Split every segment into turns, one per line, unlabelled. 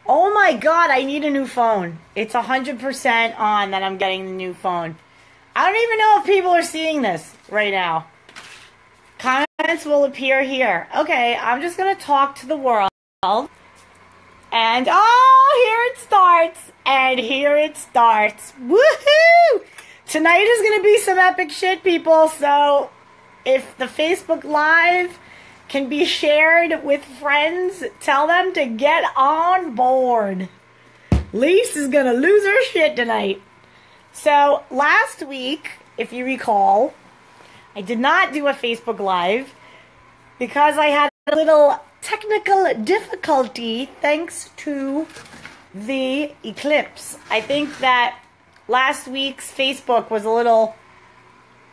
Oh my god, I need a new phone. It's 100% on that I'm getting the new phone. I don't even know if people are seeing this right now. Comments will appear here. Okay, I'm just going to talk to the world. And, oh, here it starts. And here it starts. Woohoo! Tonight is going to be some epic shit, people. So, if the Facebook Live can be shared with friends, tell them to get on board. Lise is going to lose her shit tonight. So, last week, if you recall, I did not do a Facebook Live because I had a little technical difficulty thanks to the eclipse. I think that last week's Facebook was a little,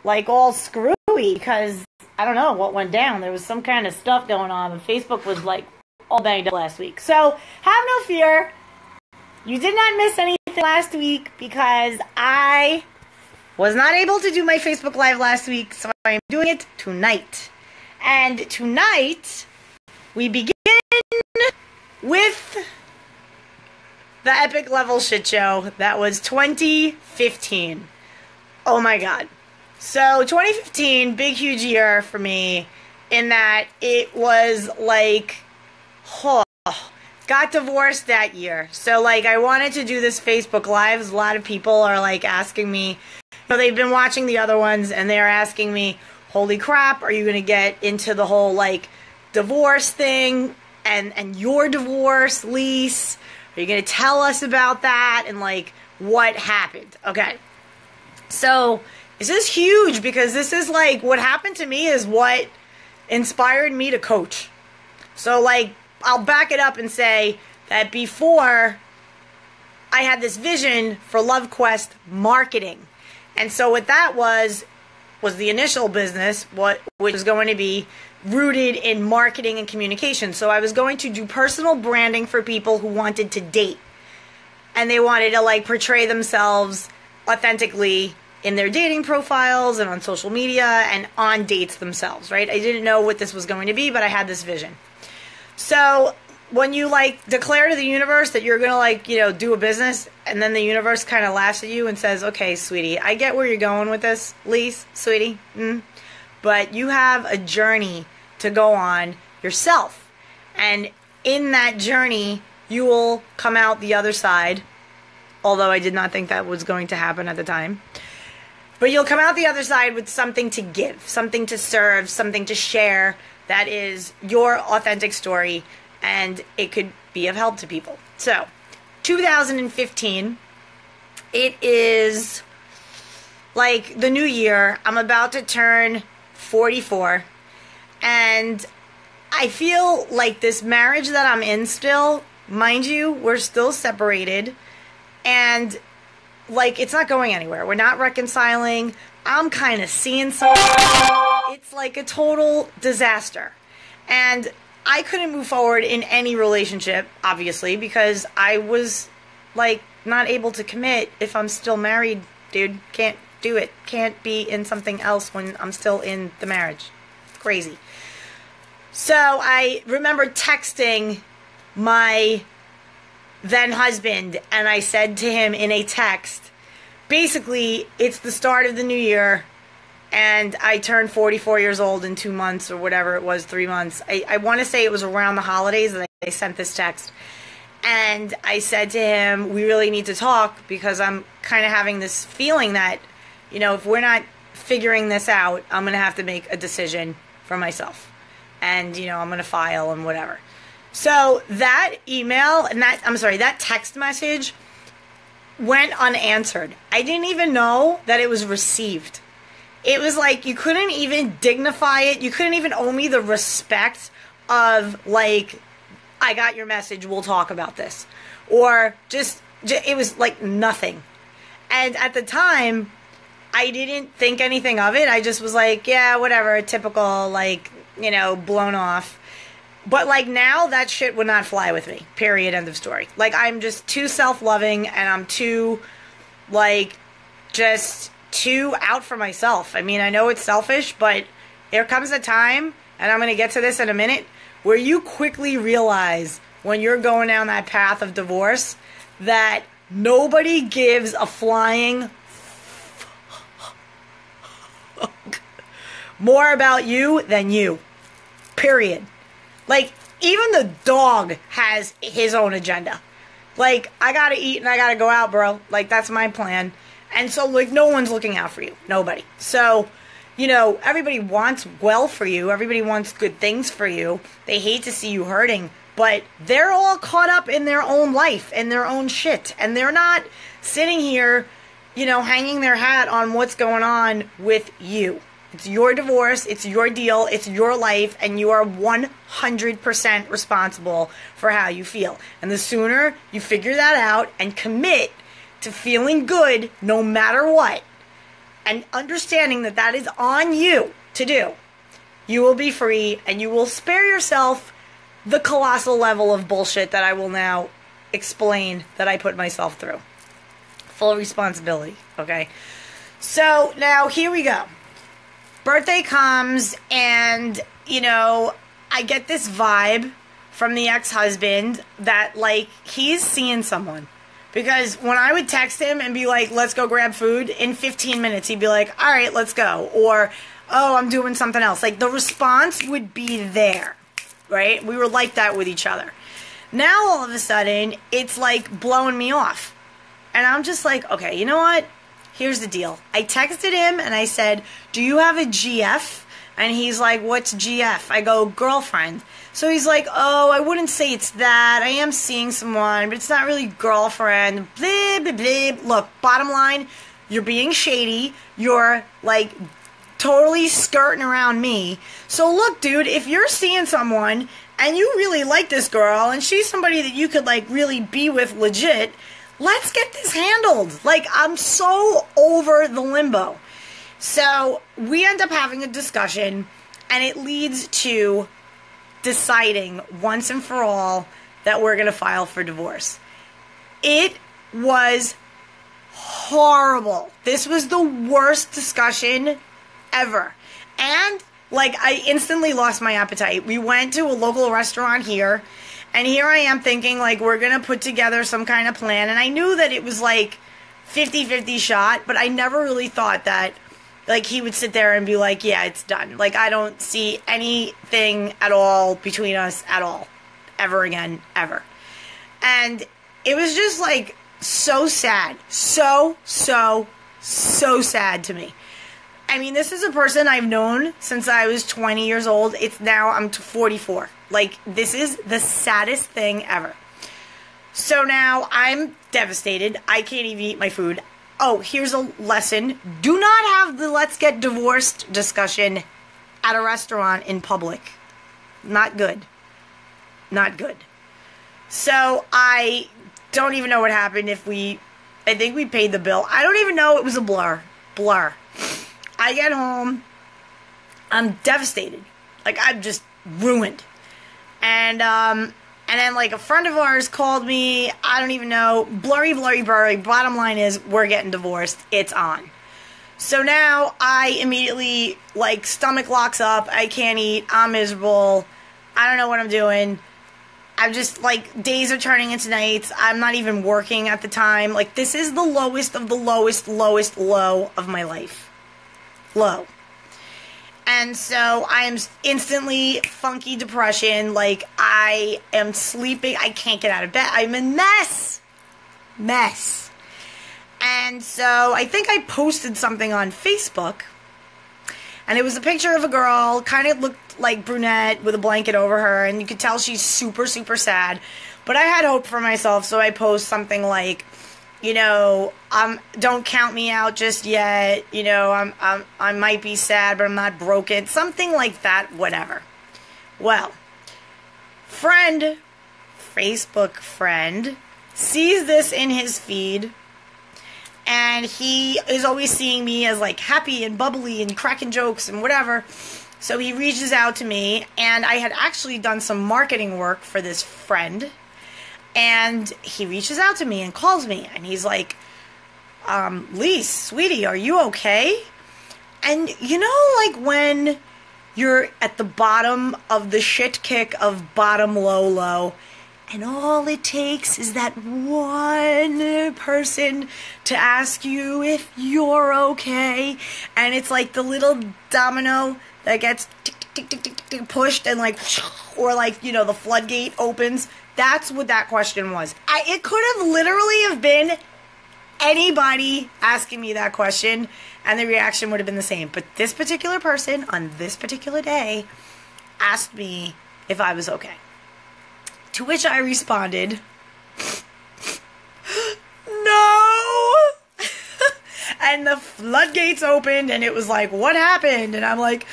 like, all screwy because I don't know what went down. There was some kind of stuff going on, and Facebook was, like, all banged up last week. So, have no fear. You did not miss anything last week because I was not able to do my Facebook Live last week, so I'm doing it tonight. And tonight, we begin with the epic level shit show that was 2015. Oh my god. So 2015, big huge year for me in that it was like, got divorced that year. So like I wanted to do this Facebook Live. A lot of people are like asking me, so they've been watching the other ones and they're asking me, holy crap, are you going to get into the whole like divorce thing and your divorce, Lise? Are you going to tell us about that and like what happened? Okay. So this is huge because this is like what happened to me is what inspired me to coach. So like I'll back it up and say that before I had this vision for LoveQuest marketing. And so what that was the initial business, which was going to be rooted in marketing and communication. So I was going to do personal branding for people who wanted to date. And they wanted to like portray themselves authentically in their dating profiles and on social media and on dates themselves, right? I didn't know what this was going to be, but I had this vision. So when you like declare to the universe that you're going to like, you know, do a business and then the universe kind of laughs at you and says, okay, sweetie, I get where you're going with this, Lise, sweetie, but you have a journey to go on yourself. And in that journey, you will come out the other side, although I did not think that was going to happen at the time. But you'll come out the other side with something to give, something to serve, something to share that is your authentic story, and it could be of help to people. So, 2015, it is like the new year. I'm about to turn 44, and I feel like this marriage that I'm in still, mind you, we're still separated, and like it's not going anywhere. We're not reconciling. I'm kind of seeing something. It's like a total disaster. And I couldn't move forward in any relationship, obviously, because I was, like, not able to commit if I'm still married, dude. Can't do it. Can't be in something else when I'm still in the marriage. Crazy. So I remember texting my then husband, and I said to him in a text, basically, it's the start of the new year, and I turned 44 years old in 2 months, or whatever it was, 3 months. I want to say it was around the holidays that I sent this text. And I said to him, we really need to talk, because I'm kind of having this feeling that, you know, if we're not figuring this out, I'm going to have to make a decision for myself. And, you know, I'm going to file and whatever. So that email, and that text message went unanswered. I didn't even know that it was received. It was like you couldn't even dignify it. You couldn't even owe me the respect of like, I got your message, we'll talk about this. Or just it was like nothing. And at the time, I didn't think anything of it. I just was like, yeah, whatever, typical, like, you know, blown off. But, like, now that shit would not fly with me. Period. End of story. Like, I'm just too self-loving, and I'm too, like, just too out for myself. I mean, I know it's selfish, but there comes a time, and I'm going to get to this in a minute, where you quickly realize when you're going down that path of divorce that nobody gives a flying more about you than you. Period. Like, even the dog has his own agenda. Like, I gotta eat and I gotta go out, bro. Like, that's my plan. And so, like, no one's looking out for you. Nobody. So, you know, everybody wants well for you. Everybody wants good things for you. They hate to see you hurting. But they're all caught up in their own life and their own shit. And they're not sitting here, you know, hanging their hat on what's going on with you. It's your divorce, it's your deal, it's your life, and you are 100% responsible for how you feel. And the sooner you figure that out and commit to feeling good no matter what, and understanding that that is on you to do, you will be free and you will spare yourself the colossal level of bullshit that I will now explain that I put myself through. Full responsibility, okay? So, now, here we go. Birthday comes, and, you know, I get this vibe from the ex-husband that, like, he's seeing someone. Because when I would text him and be like, let's go grab food, in 15 minutes he'd be like, all right, let's go. Or, oh, I'm doing something else. Like, the response would be there, right? We were like that with each other. Now, all of a sudden, it's, like, blowing me off. And I'm just like, okay, you know what? Here's the deal. I texted him and I said, do you have a GF? And he's like, what's GF? I go, girlfriend. So he's like, oh, I wouldn't say it's that. I am seeing someone, but it's not really girlfriend. Blah, blah, blah. Look, bottom line, you're being shady. You're, like, totally skirting around me. So look, dude, if you're seeing someone and you really like this girl and she's somebody that you could, like, really be with legit, let's get this handled. Like, I'm so over the limbo. So, we end up having a discussion, and it leads to deciding once and for all that we're going to file for divorce. It was horrible. This was the worst discussion ever. And, like, I instantly lost my appetite. We went to a local restaurant here, and here I am thinking, like, we're going to put together some kind of plan. And I knew that it was, like, 50-50 shot, but I never really thought that, like, he would sit there and be like, yeah, it's done. Like, I don't see anything at all between us at all. Ever again, ever. And it was just, like, so sad. So sad to me. I mean, this is a person I've known since I was 20 years old. It's now, I'm 44. Like, this is the saddest thing ever. So now I'm devastated. I can't even eat my food. Oh, here's a lesson. Do not have the let's get divorced discussion at a restaurant in public. Not good. Not good. So I don't even know what happened I think we paid the bill. I don't even know. It was a blur. I get home. I'm devastated. Like, I'm just ruined. And then, like, a friend of ours called me. I don't even know. Blurry. Bottom line is, we're getting divorced. It's on. So now, I immediately, like, stomach locks up. I can't eat. I'm miserable. I don't know what I'm doing. I'm just, like, days are turning into nights. I'm not even working at the time. Like, this is the lowest of the lowest low of my life. Low. And so I am instantly funky depression. Like, I am sleeping. I can't get out of bed. I'm a mess. And so I think I posted something on Facebook. And it was a picture of a girl, kind of looked like brunette with a blanket over her. And you could tell she's super sad. But I had hope for myself, so I post something like, you know, don't count me out just yet. You know, I might be sad, but I'm not broken. Something like that, whatever. Well, Facebook friend, sees this in his feed, and he is always seeing me as, like, happy and bubbly and cracking jokes and whatever. So he reaches out to me, and I had actually done some marketing work for this friend. And he reaches out to me and calls me. And he's like, Lise, sweetie, are you okay? And you know, like, when you're at the bottom of the shit kick of bottom low, And all it takes is that one person to ask you if you're okay. And it's like the little domino that gets tick, tick, tick, tick, tick, pushed and like, or like, you know, the floodgate opens. That's what that question was. It could have literally have been anybody asking me that question, and the reaction would have been the same. But this particular person on this particular day asked me if I was okay. To which I responded, no! And the floodgates opened, and it was like, what happened? And I'm like,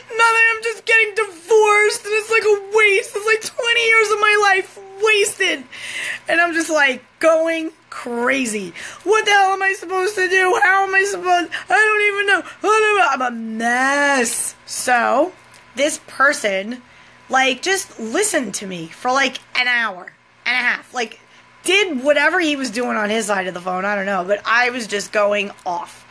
nothing, I'm just getting divorced, and it's like a waste. It's like 20 years of my life wasted. And I'm just like going crazy. What the hell am I supposed to do? How am I supposed? I don't even know. I'm a mess. So this person, like, just listened to me for like an hour and a half. Like, did whatever he was doing on his side of the phone. I don't know. But I was just going off.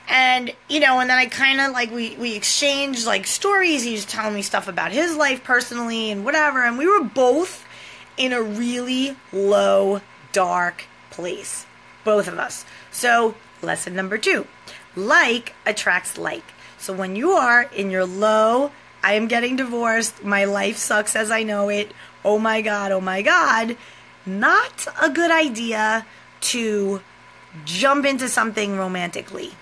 And, you know, and then I kind of, like, we exchanged, like, stories. He was telling me stuff about his life personally and whatever. And we were both in a really low, dark place. Both of us. So, lesson number 2. Like attracts like. So when you are in your low, I am getting divorced, my life sucks as I know it, oh my God, not a good idea to jump into something romantically.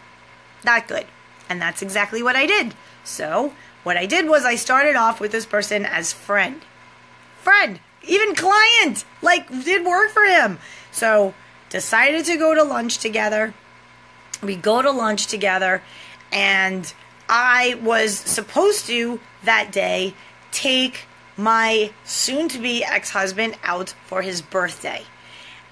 Not good. And that's exactly what I did. So, what I did was I started off with this person as friend. Even client. Like, did work for him. So, decided to go to lunch together. We go to lunch together. And I was supposed to, that day, take my soon-to-be ex-husband out for his birthday.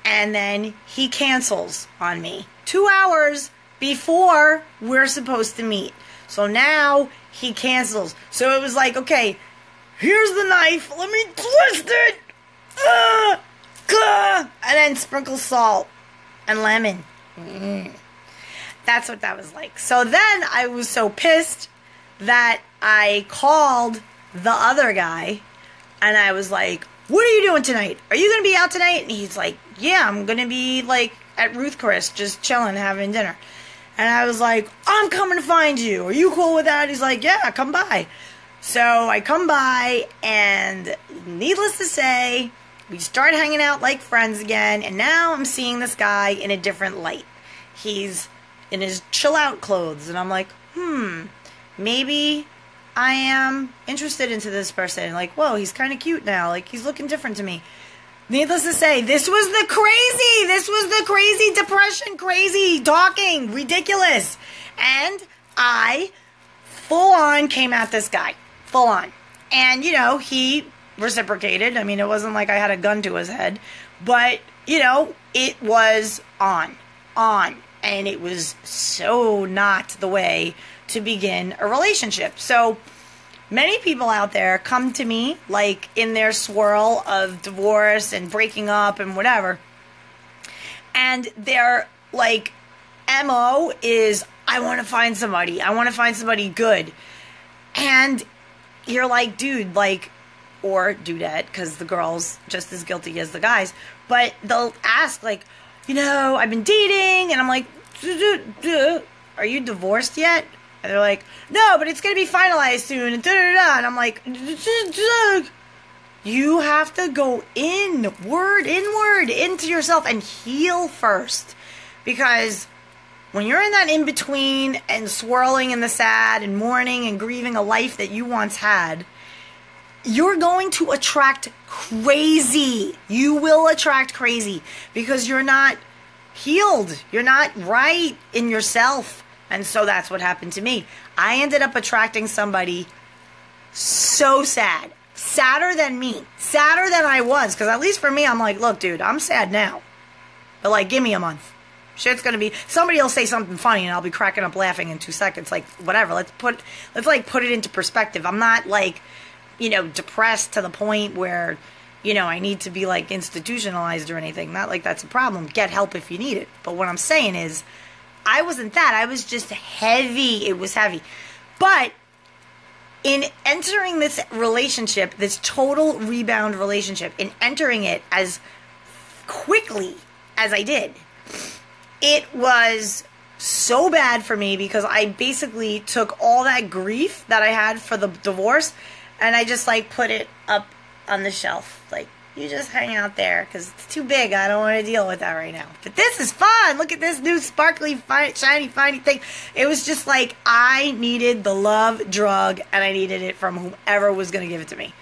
And then he cancels on me 2 hours before we're supposed to meet. So now he cancels. So it was like, okay, here's the knife. Let me twist it. And then sprinkle salt and lemon. That's what that was like. So then I was so pissed that I called the other guy. And I was like, what are you doing tonight? Are you going to be out tonight? And he's like, yeah, I'm going to be like at Ruth Chris, just chilling, having dinner. And I was like, I'm coming to find you. Are you cool with that? He's like, yeah, come by. So I come by, and needless to say, we start hanging out like friends again. And now I'm seeing this guy in a different light. He's in his chill out clothes. And I'm like, maybe I am interested into this person. Like, whoa, he's kind of cute now. Like, he's looking different to me. Needless to say, this was the crazy depression, crazy talking, ridiculous. And I full on came at this guy. Full on. And, you know, he reciprocated. I mean, it wasn't like I had a gun to his head. But, you know, it was on. And it was so not the way to begin a relationship. So many people out there come to me like in their swirl of divorce and breaking up and whatever, and their like MO is, I want to find somebody good. And you're like, dude, like, or dudette, because the girl's just as guilty as the guys, but they'll ask like, you know, I've been dating, and I'm like, are you divorced yet? And they're like, no, but it's going to be finalized soon. And and I'm like, you have to go inward into yourself and heal first. Because when you're in that in-between and swirling in the sad and mourning and grieving a life that you once had, you're going to attract crazy. You will attract crazy because you're not healed. You're not right in yourself. And so that's what happened to me. I ended up attracting somebody so sad. Sadder than me. Sadder than I was. Because at least for me, I'm like, look, dude, I'm sad now. But like, give me a month. Shit's going to be... Somebody will say something funny and I'll be cracking up laughing in 2 seconds. Like, whatever. Let's put it into perspective. I'm not like, you know, depressed to the point where, you know, I need to be like institutionalized or anything. Not like that's a problem. Get help if you need it. But what I'm saying is, I wasn't that. I was just heavy. It was heavy. But in entering this relationship, this total rebound relationship, in entering it as quickly as I did, it was so bad for me because I basically took all that grief that I had for the divorce and I just like put it up on the shelf. Like, you just hang out there because it's too big. I don't want to deal with that right now. But this is fun. Look at this new sparkly, shiny, fine thing. It was just like I needed the love drug and I needed it from whoever was going to give it to me.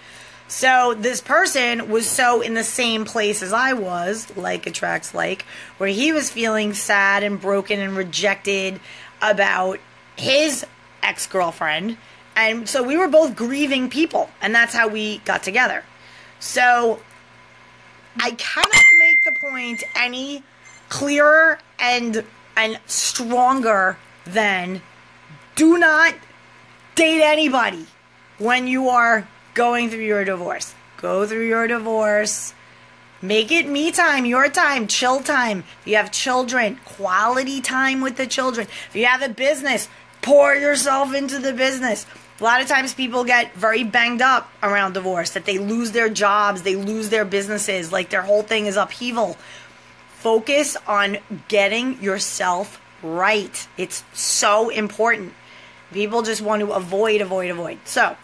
So this person was so in the same place as I was, like attracts like, where he was feeling sad and broken and rejected about his ex-girlfriend. And so we were both grieving people, and that's how we got together. So I cannot make the point any clearer and stronger than do not date anybody when you are going through your divorce. Go through your divorce. Make it me time, your time, chill time. If you have children, quality time with the children. If you have a business, pour yourself into the business. A lot of times people get very banged up around divorce, that they lose their jobs, they lose their businesses, like their whole thing is upheaval. Focus on getting yourself right. It's so important. People just want to avoid. So,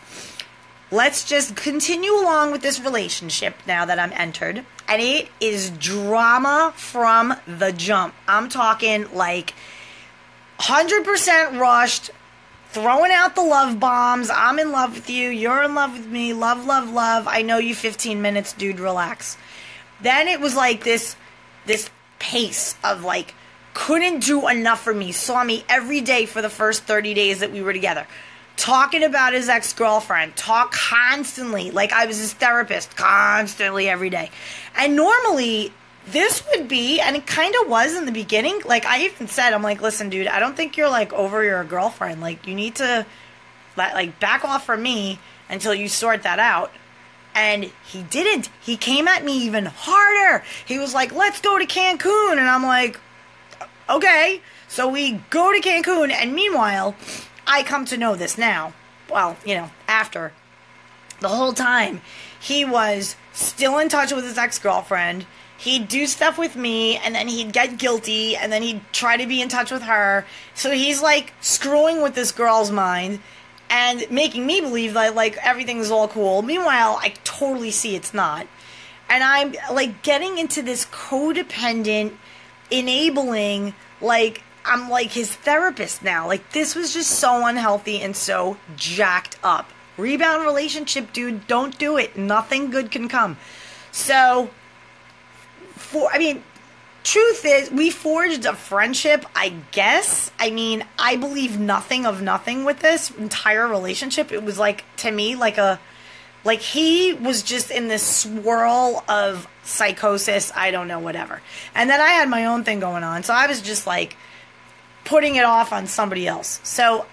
let's just continue along with this relationship now that I'm entered. And it is drama from the jump. I'm talking like 100% rushed, throwing out the love bombs. I'm in love with you. You're in love with me. Love, love, love. I know you 15 minutes, dude. Relax. Then it was like this pace of like, couldn't do enough for me. Saw me every day for the first 30 days that we were together. Talking about his ex-girlfriend. Talk constantly. Like I was his therapist. Constantly every day. And normally, this would be, and it kind of was in the beginning. Like I even said, I'm like, listen, dude, I don't think you're like over your girlfriend. Like you need to like back off from me until you sort that out. And he didn't. He came at me even harder. He was like, let's go to Cancun. And I'm like, okay. So we go to Cancun. And meanwhile, I come to know this now. Well, you know, after. The whole time, he was still in touch with his ex-girlfriend. He'd do stuff with me, and then he'd get guilty, and then he'd try to be in touch with her. So he's, like, screwing with this girl's mind and making me believe that, like, everything's all cool. Meanwhile, I totally see it's not. And I'm, like, getting into this codependent, enabling, like, I'm, like, his therapist now. Like, this was just so unhealthy and so jacked up. Rebound relationship, dude, don't do it. Nothing good can come. So, truth is, we forged a friendship, I guess. I mean, I believe nothing of nothing with this entire relationship. It was like, to me, like he was just in this swirl of psychosis, I don't know, whatever. And then I had my own thing going on, so I was just like putting it off on somebody else. So,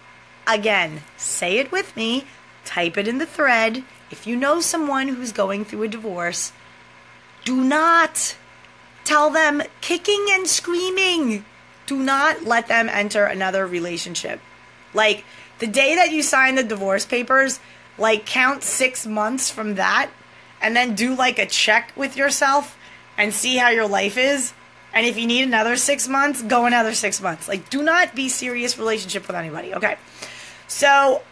again, say it with me, type it in the thread. If you know someone who's going through a divorce, do not tell them kicking and screaming. Do not let them enter another relationship. Like, the day that you sign the divorce papers, like, count 6 months from that, and then do, like, a check with yourself and see how your life is. And if you need another 6 months, go another 6 months. Like, do not be serious relationship with anybody. Okay. So,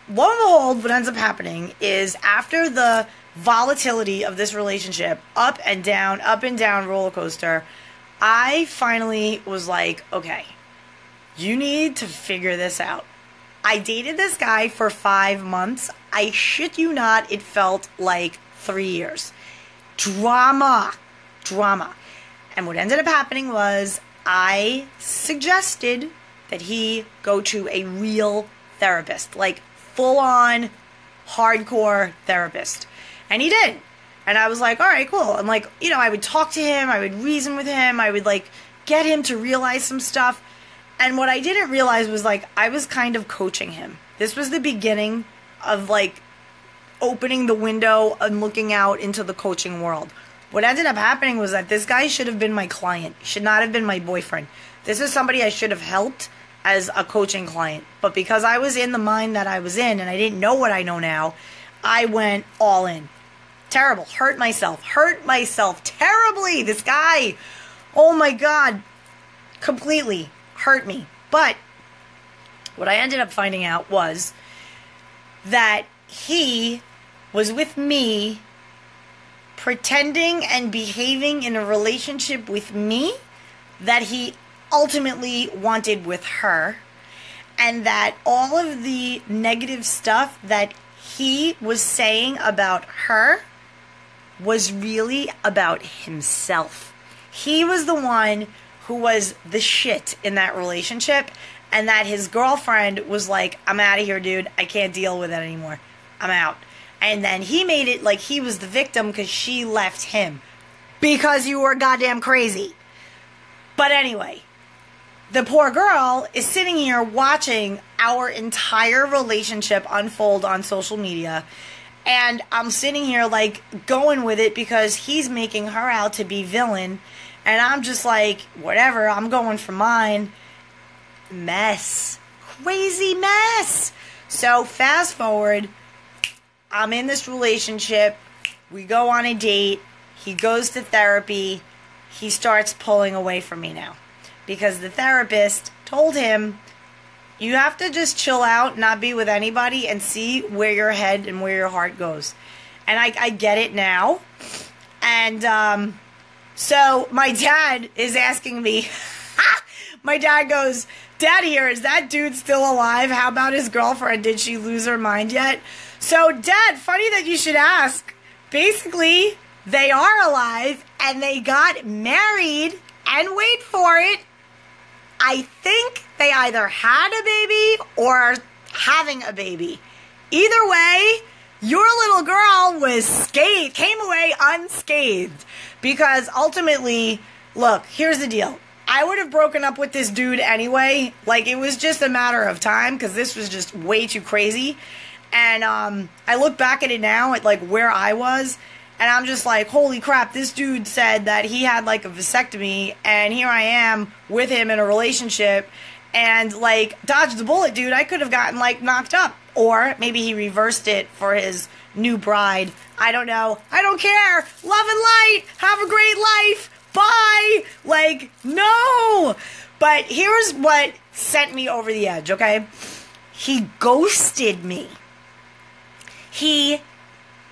lo and behold, what ends up happening is after the volatility of this relationship, up and down roller coaster, I finally was like, okay, you need to figure this out. I dated this guy for 5 months. I shit you not, it felt like 3 years. Drama. And what ended up happening was I suggested that he go to a real therapist, like full-on hardcore therapist. And he did. And I was like, all right, cool. And like, you know, I would talk to him. I would reason with him. I would like get him to realize some stuff. And what I didn't realize was like, I was kind of coaching him. This was the beginning of like opening the window and looking out into the coaching world. What ended up happening was that this guy should have been my client. Should not have been my boyfriend. This is somebody I should have helped as a coaching client. But because I was in the mind that I was in and I didn't know what I know now, I went all in. Terrible. Hurt myself terribly. This guy, oh my God, completely hurt me. But what I ended up finding out was that he was with me pretending and behaving in a relationship with me that he ultimately wanted with her, and that all of the negative stuff that he was saying about her was really about himself. He was the one who was the shit in that relationship, and that his girlfriend was like, I'm out of here, dude. I can't deal with it anymore. I'm out. And then he made it like he was the victim because she left him. Because you were goddamn crazy. But anyway, the poor girl is sitting here watching our entire relationship unfold on social media. And I'm sitting here like going with it because he's making her out to be villain. And I'm just like, whatever, I'm going for mine. Mess. Crazy mess. So fast forward, I'm in this relationship. We go on a date. He goes to therapy. He starts pulling away from me now. Because the therapist told him, you have to just chill out, not be with anybody, and see where your head and where your heart goes. And I get it now. And so my dad is asking me, my dad goes, Dad here, is that dude still alive? How about his girlfriend? Did she lose her mind yet? So, Dad, funny that you should ask. Basically, they are alive, and they got married, and wait for it, I think they either had a baby or are having a baby. Either way, your little girl was scathed, came away unscathed. Because ultimately, look, here's the deal. I would have broken up with this dude anyway. Like, it was just a matter of time because this was just way too crazy. And I look back at it now at, like, where I was, and I'm just like, holy crap, this dude said that he had, like, a vasectomy, and here I am with him in a relationship, and, like, dodged the bullet, dude. I could have gotten, like, knocked up. Or maybe he reversed it for his new bride. I don't know. I don't care. Love and light. Have a great life. Bye! Like, no! But here's what sent me over the edge, okay? He ghosted me. He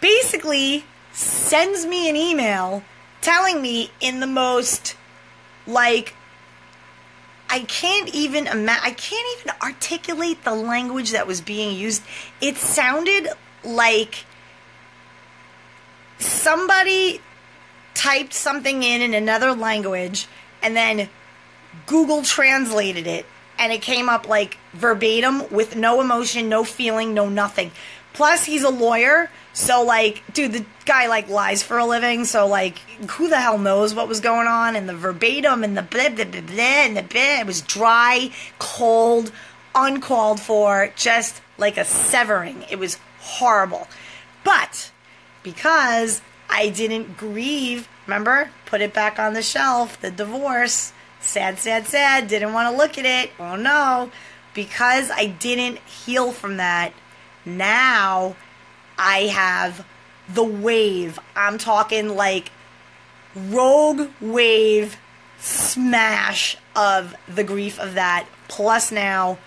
basically sends me an email telling me in the most, like, I can't even articulate the language that was being used. It sounded like somebody typed something in another language and then Google translated it, and it came up like verbatim with no emotion, no feeling, no nothing. Plus, he's a lawyer, so like, dude, the guy like lies for a living, so like, who the hell knows what was going on? And the verbatim and the blah, blah, blah, blah, and the blah, it was dry, cold, uncalled for, just like a severing. It was horrible. But because I didn't grieve, remember, put it back on the shelf, the divorce, sad, sad, sad, didn't want to look at it, oh no, because I didn't heal from that, now I have the wave. I'm talking like rogue wave smash of the grief of that, plus now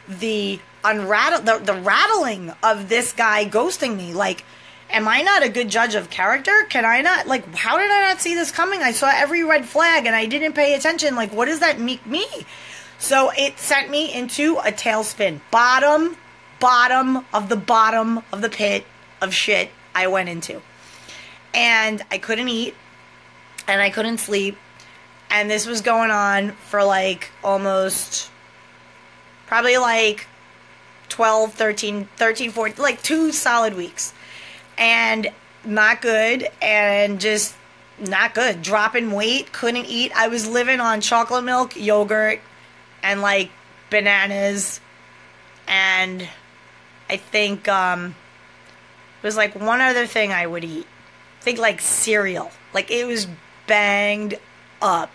the rattling of this guy ghosting me. Like, am I not a good judge of character? Can I not, like, how did I not see this coming? I saw every red flag and I didn't pay attention. Like, what does that make me? So it sent me into a tailspin. Bottom of the pit of shit I went into. And I couldn't eat and I couldn't sleep. And this was going on for like almost, probably like 12, 13, 14, like 2 solid weeks. And not good, and just not good. Dropping weight, couldn't eat. I was living on chocolate milk, yogurt, and like bananas, and I think it was like one other thing I would eat. I think like cereal. Like, it was banged up.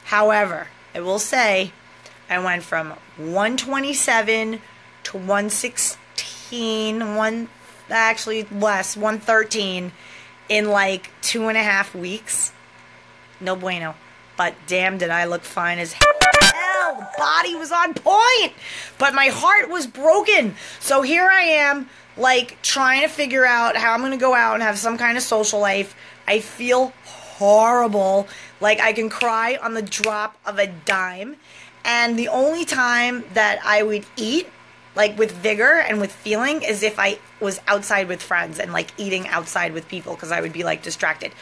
However, I will say, I went from 127 to 116, actually less, 113 in like 2.5 weeks. No bueno. But damn, did I look fine as hell. The body was on point. But my heart was broken. So here I am, like, trying to figure out how I'm going to go out and have some kind of social life. I feel horrible. Like, I can cry on the drop of a dime. And the only time that I would eat, like, with vigor and with feeling, is if I was outside with friends and, like, eating outside with people, because I would be, like, distracted.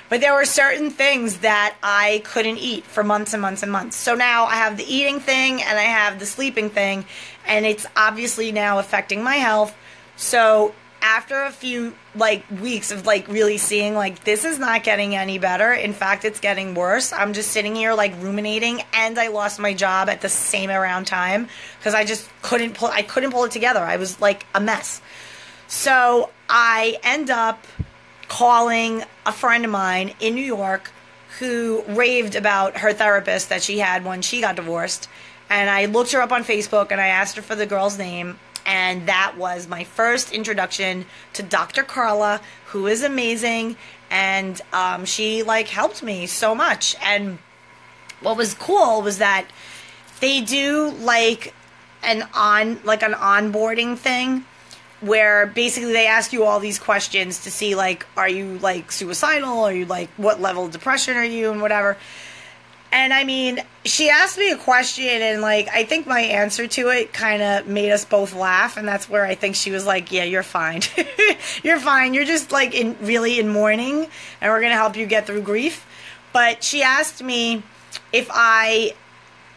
But there were certain things that I couldn't eat for months and months and months. So now I have the eating thing and I have the sleeping thing, and it's obviously now affecting my health. So after a few, like, weeks of, like, really seeing, like, this is not getting any better. In fact, it's getting worse. I'm just sitting here, like, ruminating, and I lost my job at the same around time because I just couldn't pull it together. I was, like, a mess. So I end up calling a friend of mine in New York who raved about her therapist that she had when she got divorced. And I looked her up on Facebook and I asked her for the girl's name. And that was my first introduction to Dr. Carla, who is amazing. And she, like, helped me so much. And what was cool was that they do, like, an onboarding thing where basically they ask you all these questions to see, like, are you, like, suicidal? Are you, like, what level of depression are you and whatever. And, I mean, she asked me a question, and, like, I think my answer to it kind of made us both laugh, and that's where I think she was like, yeah, you're fine. You're fine. You're just, like, really in mourning, and we're going to help you get through grief. But she asked me if I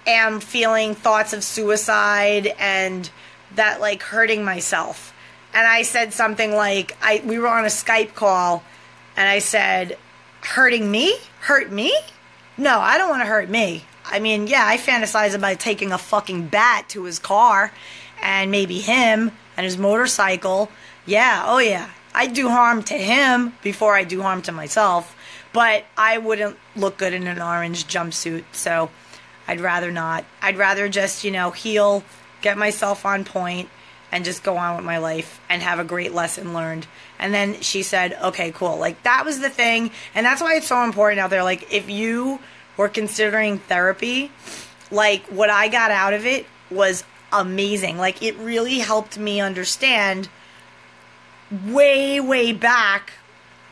am feeling thoughts of suicide and that, like, hurting myself. And I said something like, we were on a Skype call, and I said, hurting me? Hurt me? No, I don't want to hurt me. I mean, yeah, I fantasize about taking a fucking bat to his car, and maybe him, and his motorcycle. Yeah, oh yeah. I'd do harm to him before I do harm to myself, but I wouldn't look good in an orange jumpsuit, so I'd rather not. I'd rather just, heal, get myself on point, and just go on with my life and have a great lesson learned. And then she said, okay, cool. Like, that was the thing. And that's why it's so important out there. Like, if you were considering therapy, like, what I got out of it was amazing. Like, it really helped me understand way, way back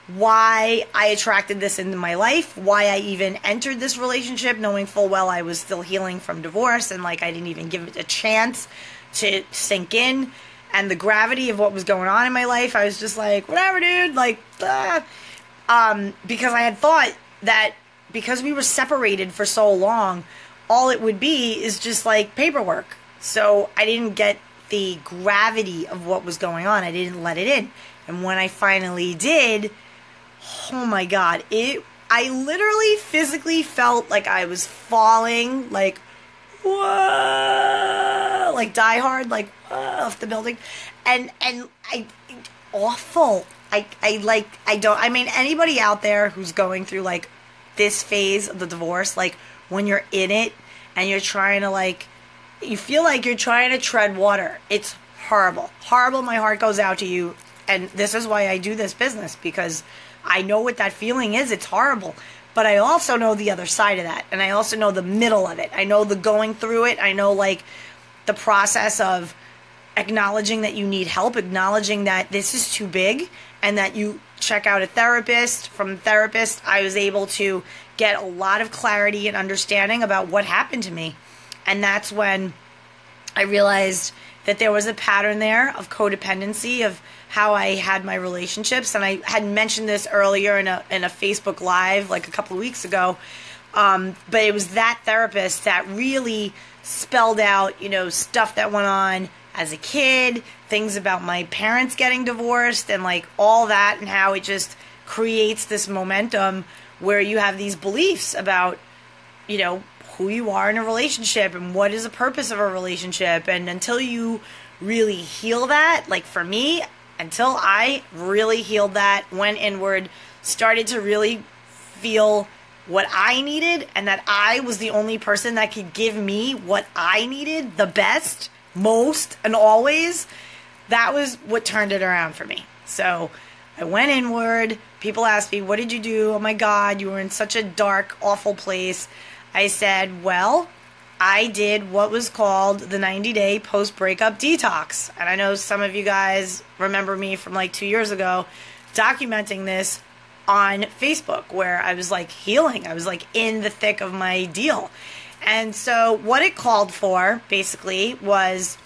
why I attracted this into my life, why I even entered this relationship, knowing full well I was still healing from divorce, and, like, I didn't even give it a chance to sink in, and the gravity of what was going on in my life. I was just like, whatever, dude, like, because I had thought that because we were separated for so long, all it would be is just, like, paperwork. So I didn't get the gravity of what was going on. I didn't let it in. And when I finally did, oh my God, I literally physically felt like I was falling, like, whoa, like Die Hard, like, off the building, and awful. I mean, anybody out there who's going through, like, this phase of the divorce, like, when you're in it and you're trying to, like, you feel like you're trying to tread water. It's horrible. Horrible. My heart goes out to you. And this is why I do this business, because I know what that feeling is. It's horrible. But I also know the other side of that. And I also know the middle of it. I know the going through it. I know, like, the process of acknowledging that you need help, acknowledging that this is too big, and that you check out a therapist. From a therapist, I was able to get a lot of clarity and understanding about what happened to me. And that's when I realized that there was a pattern there of codependency, of how I had my relationships. And I had mentioned this earlier in a Facebook Live, like, a couple of weeks ago. But it was that therapist that really spelled out, stuff that went on as a kid, things about my parents getting divorced, and, like, all that, and how it just creates this momentum where you have these beliefs about, who you are in a relationship and what is the purpose of a relationship. And until you really heal that, like, for me, until I really healed that, went inward, started to really feel what I needed and that I was the only person that could give me what I needed the best, most, and always, that was what turned it around for me. So I went inward. People asked me, what did you do? Oh my God, you were in such a dark, awful place. I said, well, I did what was called the 90-day post-breakup detox. And I know some of you guys remember me from like 2 years ago documenting this on Facebook, where I was like healing. I was like in the thick of my deal. And so what it called for basically was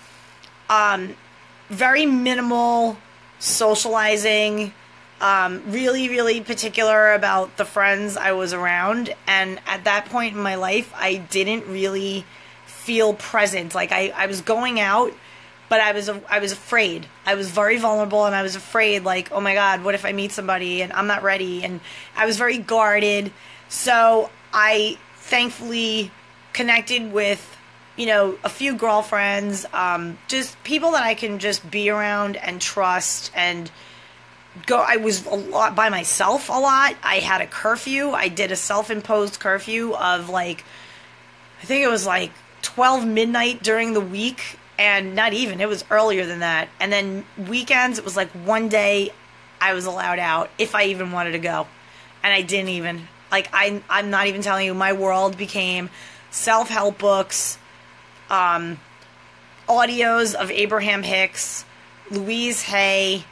very minimal socializing, really, really particular about the friends I was around. And at that point in my life, I didn't really feel present. Like I was going out, but I was afraid. I was very vulnerable, and I was afraid, like, oh my God, what if I meet somebody and I'm not ready? And I was very guarded. So I thankfully connected with, you know, a few girlfriends, just people that I can just be around and trust and go. I was a lot by myself a lot. I had a curfew. I did a self-imposed curfew of like, I think it was like 12 midnight during the week. And not even, it was earlier than that. And then weekends, it was like one day I was allowed out if I even wanted to go. And I didn't even. Like, I'm not even telling you, my world became self-help books, audios of Abraham Hicks, Louise Hay,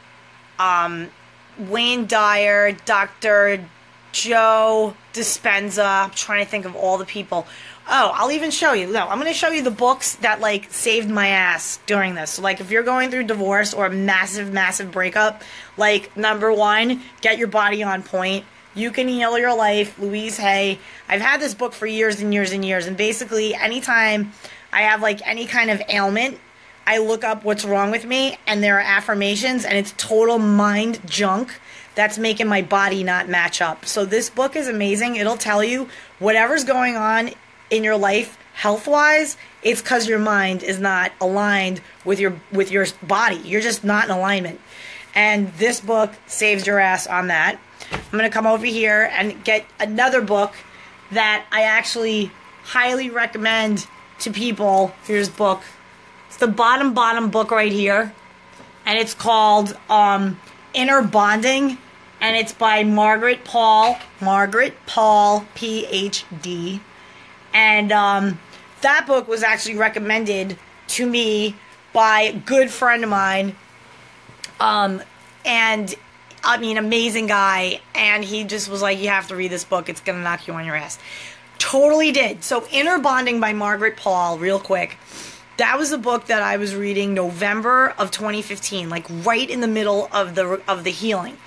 Wayne Dyer, Dr. Joe Dispenza. I'm trying to think of all the people. Oh, I'll even show you. No, I'm going to show you the books that, like, saved my ass during this. So, like, if you're going through divorce or a massive, massive breakup, like, number one, get your body on point. You Can Heal Your Life, Louise Hay. I've had this book for years and years and years, and basically anytime I have, like, any kind of ailment, I look up what's wrong with me, and there are affirmations, and it's total mind junk that's making my body not match up. So this book is amazing. It'll tell you whatever's going on in your life health-wise, it's because your mind is not aligned with your body. You're just not in alignment. And this book saves your ass on that. I'm going to come over here and get another book that I actually highly recommend to people. Here's the book. It's the bottom book right here. And it's called Inner Bonding. And it's by Margaret Paul, PhD. And that book was actually recommended to me by a good friend of mine. And, I mean, amazing guy. And he just was like, you have to read this book. It's going to knock you on your ass. Totally did. So, Inner Bonding by Margaret Paul, real quick. That was a book that I was reading November of 2015, like right in the middle of the healing.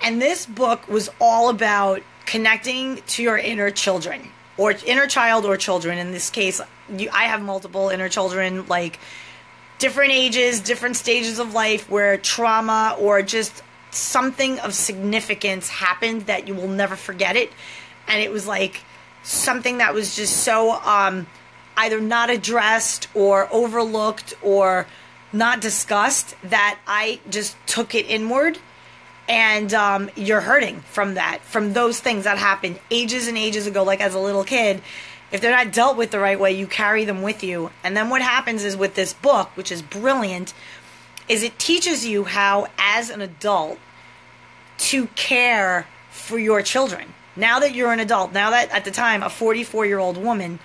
And this book was all about connecting to your inner children. Or inner child or children. In this case, I have multiple inner children, like different ages, different stages of life where trauma or just something of significance happened that you will never forget it. And it was like something that was just so either not addressed or overlooked or not discussed that I just took it inward. And you're hurting from that, from those things that happened ages and ages ago, like as a little kid. If they're not dealt with the right way, you carry them with you. And then what happens is with this book, which is brilliant, is it teaches you how, as an adult, to care for your children. Now that you're an adult, now that at the time, a 44-year-old woman,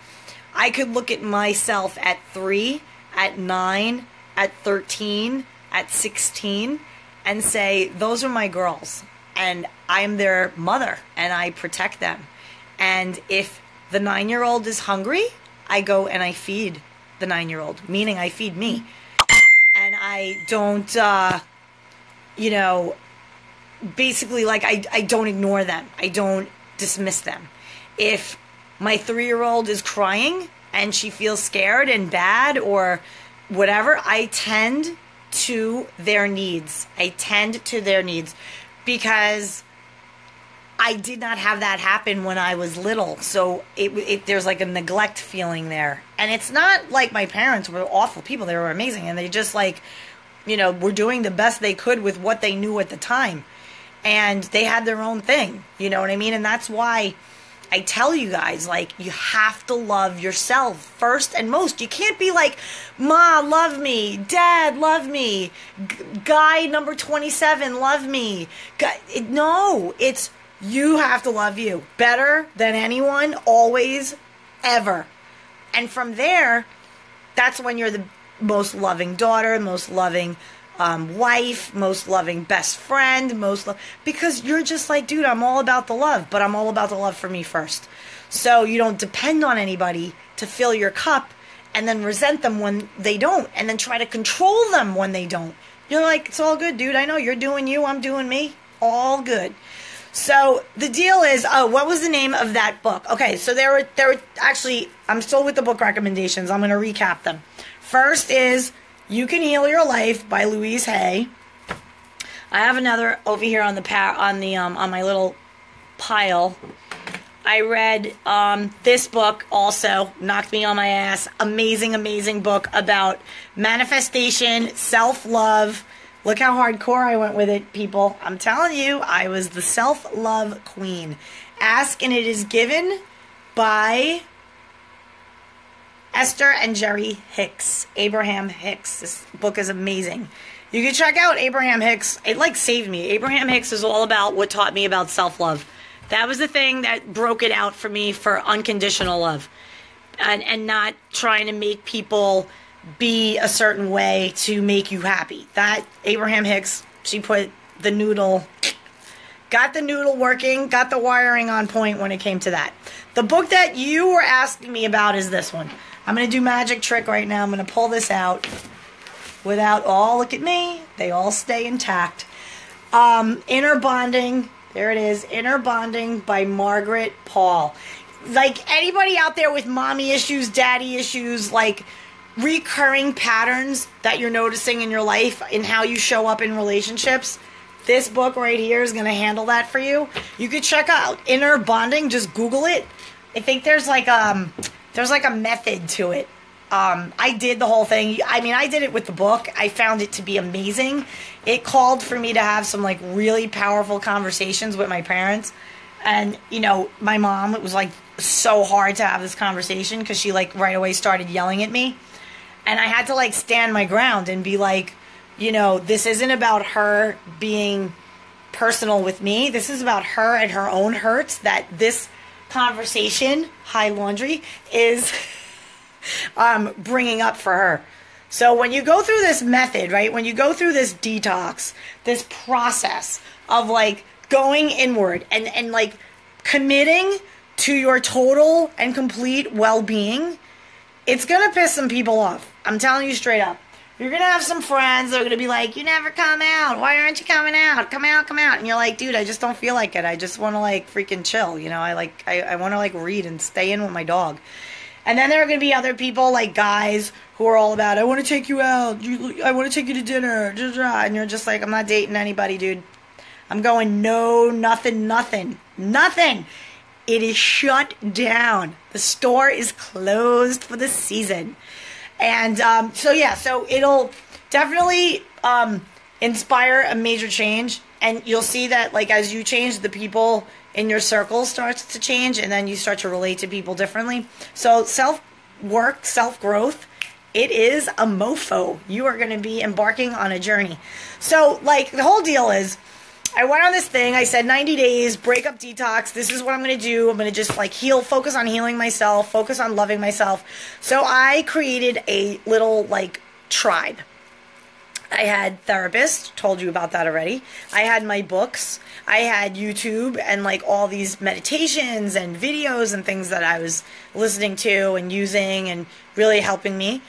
I could look at myself at 3, at 9, at 13, at 16, and say, those are my girls, and I'm their mother, and I protect them. And if the 9-year-old is hungry, I go and I feed the 9-year-old, meaning I feed me. And I don't, basically, like, I don't ignore them. I don't dismiss them. If my 3-year-old is crying and she feels scared and bad or whatever, I tend to their needs. I tend to their needs because I did not have that happen when I was little. So there's like a neglect feeling there. And it's not like my parents were awful people. They were amazing. And they just were doing the best they could with what they knew at the time. And they had their own thing. You know what I mean? And that's why I tell you guys, like, you have to love yourself first and most. You can't be like, Ma, love me. Dad, love me. Guy number 27, love me. No, it's you have to love you better than anyone, always, ever. And from there, that's when you're the most loving daughter, most loving wife, most loving best friend, because you're just like, dude, I'm all about the love, but I'm all about the love for me first. So you don't depend on anybody to fill your cup and then resent them when they don't, and then try to control them when they don't. You're like, it's all good, dude. I know you're doing you, I'm doing me. All good. So the deal is, what was the name of that book? Okay, so there were actually, I'm still with the book recommendations. I'm going to recap them. First is You Can Heal Your Life by Louise Hay. I have another over here on my little pile. I read this book also, knocked me on my ass. Amazing, amazing book about manifestation, self-love. Look how hardcore I went with it, people. I'm telling you, I was the self-love queen. Ask and It Is Given by Esther and Jerry Hicks. Abraham Hicks. This book is amazing. You can check out Abraham Hicks. It like saved me. Abraham Hicks is all about what taught me about self-love. That was the thing that broke it out for me for unconditional love. And not trying to make people be a certain way to make you happy. That Abraham Hicks, she put the noodle, got the noodle working, got the wiring on point when it came to that. The book that you were asking me about is this one. I'm going to do magic trick right now. I'm going to pull this out without, look at me. They all stay intact. Inner Bonding. There it is. Inner Bonding by Margaret Paul. Like, anybody out there with mommy issues, daddy issues, like recurring patterns that you're noticing in your life and how you show up in relationships, this book right here is going to handle that for you. You could check out Inner Bonding. Just Google it. I think there's like a method to it. I did the whole thing. I mean, I did it with the book. I found it to be amazing. It called for me to have some like really powerful conversations with my parents. And, you know, my mom, it was like so hard to have this conversation because she like right away started yelling at me. And I had to like stand my ground and be like, you know, this isn't about her being personal with me. This is about her and her own hurts that this conversation, high laundry, is bringing up for her. So when you go through this method, right, when you go through this detox, this process of like going inward and like committing to your total and complete well-being, it's going to piss some people off. I'm telling you straight up. You're going to have some friends that are going to be like, you never come out. Why aren't you coming out? Come out, come out. And you're like, dude, I just don't feel like it. I just want to like freaking chill. You know, I want to like read and stay in with my dog. And then there are going to be other people like guys who are all about, I want to take you out. I want to take you to dinner. And you're just like, I'm not dating anybody, dude. I'm going nothing. It is shut down. The store is closed for the season. And so it'll definitely inspire a major change. And you'll see that like as you change, the people in your circle starts to change, and then you start to relate to people differently. So self-work, self-growth, it is a mofo. You are going to be embarking on a journey. So like the whole deal is, I went on this thing. I said 90 days, breakup detox. This is what I'm going to do. I'm going to just like focus on healing myself, focus on loving myself. So I created a little like tribe. I had therapists, told you about that already. I had my books. I had YouTube and like all these meditations and videos and things that I was listening to and using and really helping me.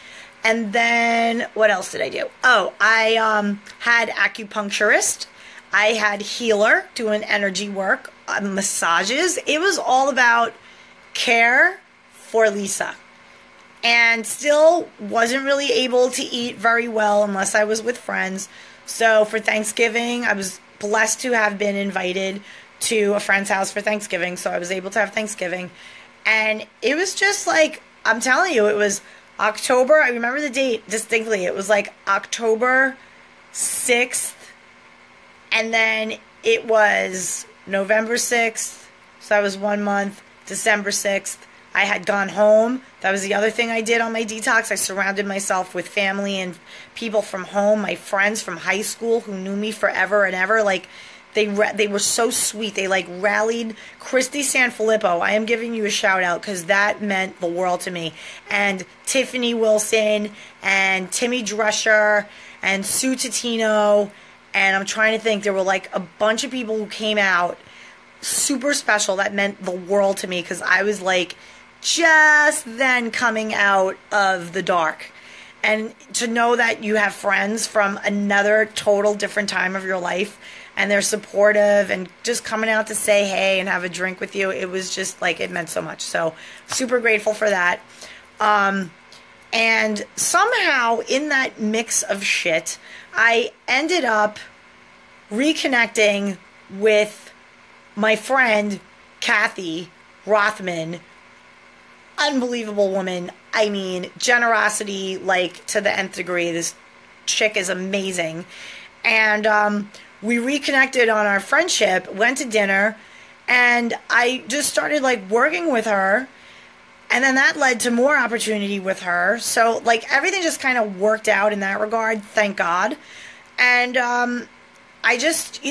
And then what else did I do? Oh, I had acupuncturist. I had healer doing energy work, massages. It was all about care for Lisa. And still wasn't really able to eat very well unless I was with friends. So for Thanksgiving, I was blessed to have been invited to a friend's house for Thanksgiving. So I was able to have Thanksgiving. And it was just like, I'm telling you, it was October. I remember the date distinctly. It was like October 6th. And then it was November 6th. So that was 1 month. December 6th, I had gone home. That was the other thing I did on my detox. I surrounded myself with family and people from home, my friends from high school who knew me forever and ever. Like, they were so sweet. They, like, rallied. Christy Sanfilippo, I am giving you a shout out because that meant the world to me. And Tiffany Wilson and Timmy Drescher and Sue Totino. And I'm trying to think, there were, like, a bunch of people who came out. Super special. That meant the world to me because I was, like, just then coming out of the dark. And to know that you have friends from another total different time of your life and they're supportive and just coming out to say hey and have a drink with you, it was just like, it meant so much. So super grateful for that. And somehow in that mix of shit, I ended up reconnecting with my friend Kathy Rothman. Unbelievable woman. I mean, generosity, like, to the nth degree. This chick is amazing. And we reconnected on our friendship, went to dinner, and I just started, like, working with her. And then that led to more opportunity with her. So, like, everything just kind of worked out in that regard, thank God. And I just,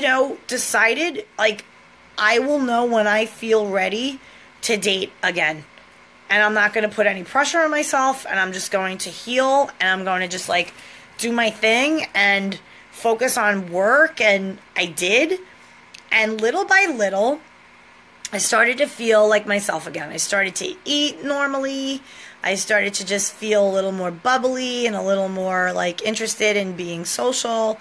decided, like, I will know when I feel ready to date again. And I'm not going to put any pressure on myself, and I'm just going to heal, and I'm going to just, like, do my thing and focus on work, and I did. And little by little, I started to feel like myself again. I started to eat normally. I started to just feel a little more bubbly and a little more, like, interested in being social.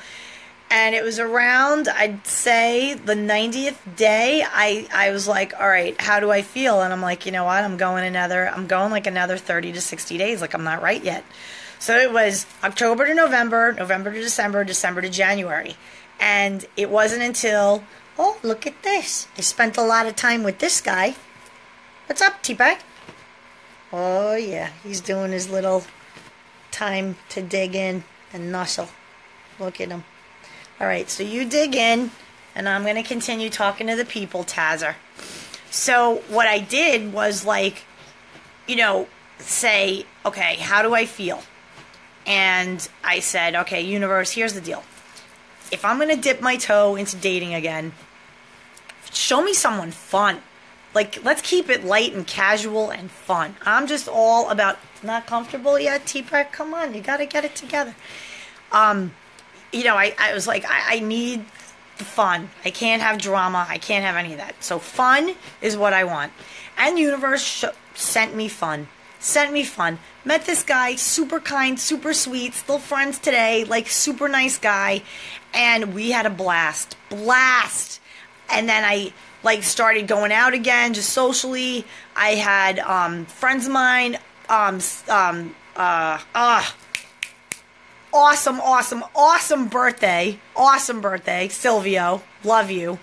And it was around, I'd say, the 90th day, I was like, all right, how do I feel? And I'm like, you know what, I'm going like another 30 to 60 days. Like, I'm not right yet. So it was October to November, November to December, December to January. And it wasn't until, oh, look at this. I spent a lot of time with this guy. What's up, T-Bag? Oh, yeah, he's doing his little time to dig in and nuzzle. Look at him. All right, so you dig in, and I'm going to continue talking to the people, Tazer. So what I did was, like, say, okay, how do I feel? And I said, okay, universe, here's the deal. If I'm going to dip my toe into dating again, show me someone fun. Like, let's keep it light and casual and fun. I'm just all about, not comfortable yet, T-Pack? Come on, you got to get it together. I was like, I need the fun. I can't have drama. I can't have any of that. So fun is what I want. And the universe sent me fun. Met this guy, super kind, super sweet, still friends today, like, super nice guy. And we had a blast. And then I, like, started going out again, just socially. I had friends of mine, awesome birthday. Silvio, love you.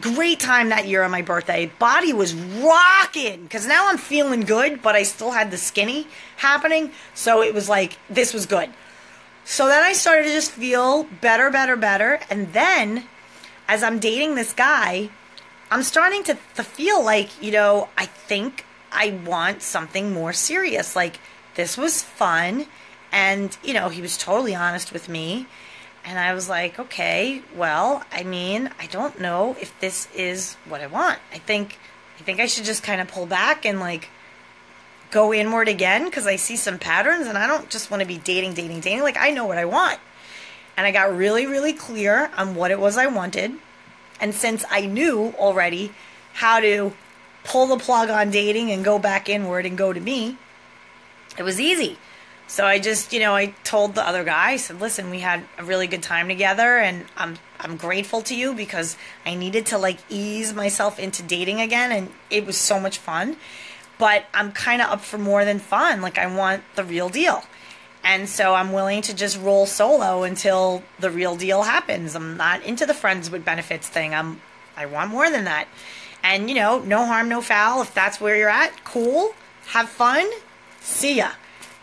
Great time that year on my birthday. Body was rocking, because now I'm feeling good, but I still had the skinny happening. So it was like, this was good. So then I started to just feel better. And then, as I'm dating this guy, I'm starting to feel like, I think I want something more serious. Like, this was fun. And, he was totally honest with me. And I was like, okay, well, I mean, I don't know if this is what I want. I think I should just kind of pull back and, like, go inward again, because I see some patterns, and I don't just want to be dating. Like, I know what I want. And I got really, really clear on what it was I wanted. And since I knew already how to pull the plug on dating and go back inward and go to me, it was easy. So I just, I told the other guy, I said, listen, we had a really good time together, and I'm grateful to you, because I needed to, like, ease myself into dating again, and it was so much fun. But I'm kind of up for more than fun. Like, I want the real deal. And so I'm willing to just roll solo until the real deal happens. I'm not into the friends with benefits thing. I want more than that. And, no harm, no foul. If that's where you're at, cool. Have fun. See ya.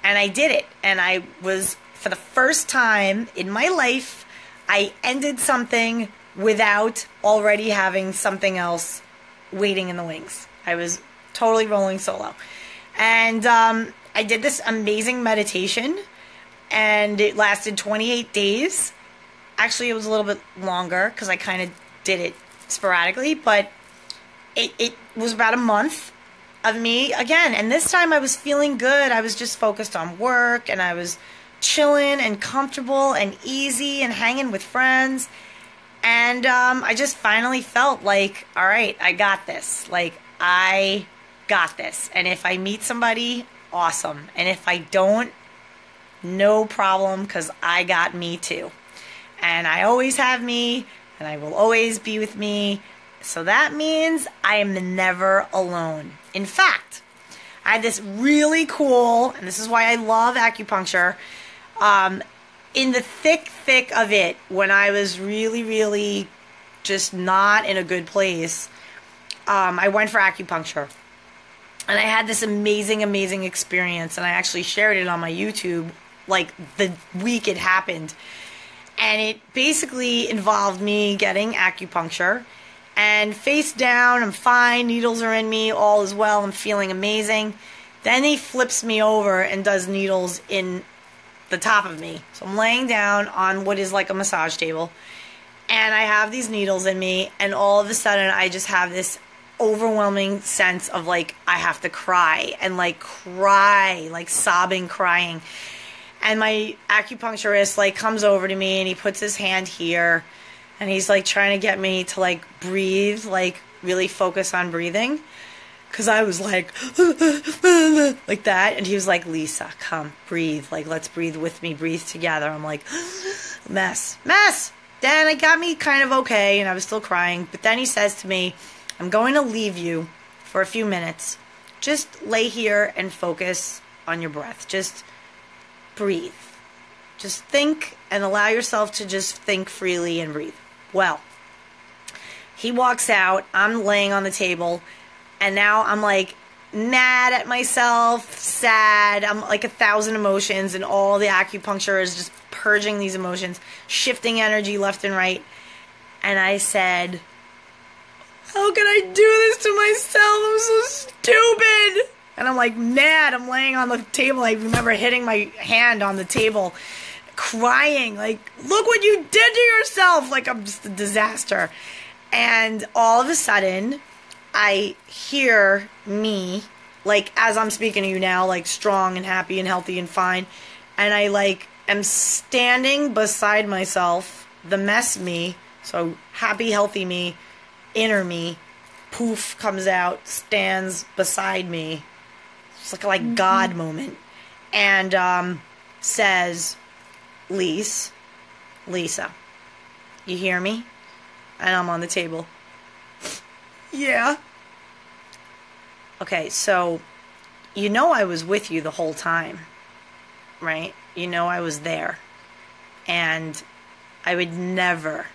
And I did it. And I was, for the first time in my life, I ended something without already having something else waiting in the wings. I was totally rolling solo. And I did this amazing meditation, and it lasted 28 days. Actually, it was a little bit longer because I kind of did it sporadically, but it was about a month of me again. And this time I was feeling good. I was just focused on work, and I was chilling and comfortable and easy and hanging with friends. And I just finally felt like, all right, I got this. Like, I got this. And if I meet somebody, awesome. And if I don't, no problem, because I got me too. And I always have me, and I will always be with me. So that means I am never alone. In fact, I had this really cool, and this is why I love acupuncture, in the thick of it, when I was really, really just not in a good place, I went for acupuncture. And I had this amazing experience, and I actually shared it on my YouTube, like, the week it happened. And it basically involved me getting acupuncture, and face down, I'm fine, needles are in me, all is well, I'm feeling amazing. Then he flips me over and does needles in the top of me. So I'm laying down on what is like a massage table, and I have these needles in me, and all of a sudden I just have this overwhelming sense of like I have to cry, and like cry, like sobbing, crying. And my acupuncturist like comes over to me, and he puts his hand here, and he's like trying to get me to like breathe, like really focus on breathing, because I was like like that. And he was like, Lisa, come, breathe, like let's breathe with me, breathe together. I'm like, mess. Then it got me kind of okay, and I was still crying. But then he says to me, I'm going to leave you for a few minutes. Just lay here and focus on your breath. Just breathe. Just think and allow yourself to just think freely and breathe. Well, he walks out. I'm laying on the table, and now I'm like mad at myself, sad. I'm like 1,000 emotions, and all the acupuncture is just purging these emotions, shifting energy left and right. And I said, how can I do this to myself? I'm so stupid. And I'm like mad. I'm laying on the table. I remember hitting my hand on the table, crying, like, look what you did to yourself. Like, I'm just a disaster. And all of a sudden, I hear me, like, as I'm speaking to you now, like, strong and happy and healthy and fine. And I, like, am standing beside myself, the mess me, so happy, healthy me, inner me, poof, comes out, stands beside me. It's like God moment. And says, Lisa, you hear me? And I'm on the table. Yeah. Okay, so you know I was with you the whole time, right? You know I was there. And I would never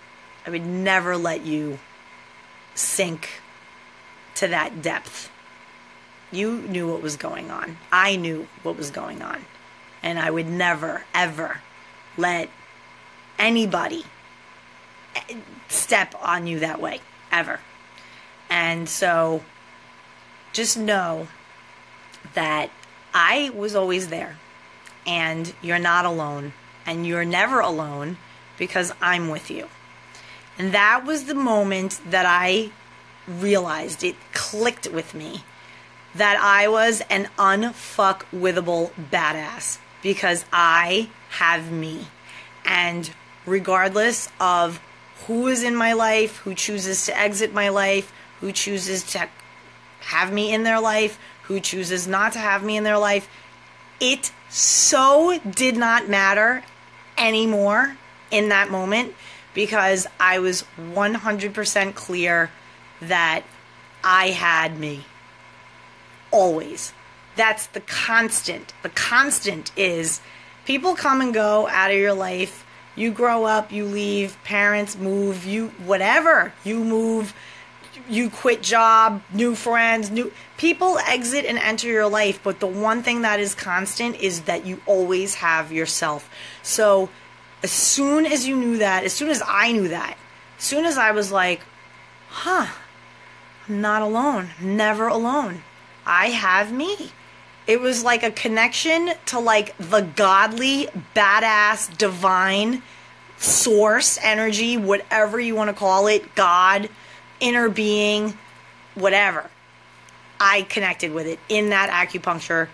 let you sink to that depth. You knew what was going on. I knew what was going on. And I would never, ever let anybody step on you that way, ever. And so just know that I was always there, and you're not alone, and you're never alone, because I'm with you. And that was the moment that I realized, it clicked with me, that I was an unfuckwithable badass, because I have me. And regardless of who is in my life, who chooses to exit my life, who chooses to have me in their life, who chooses not to have me in their life, it so did not matter anymore in that moment, because I was 100% clear that I had me. Always. That's the constant. The constant is people come and go out of your life. You grow up, you leave, parents move, you whatever. You move, you quit job, new friends, new people exit and enter your life, but the one thing that is constant is that you always have yourself. So as soon as you knew that, as soon as I knew that, as soon as I was like, huh, I'm not alone. Never alone. I have me. It was like a connection to like the godly, badass, divine source, energy, whatever you want to call it, God, inner being, whatever. I connected with it in that acupuncture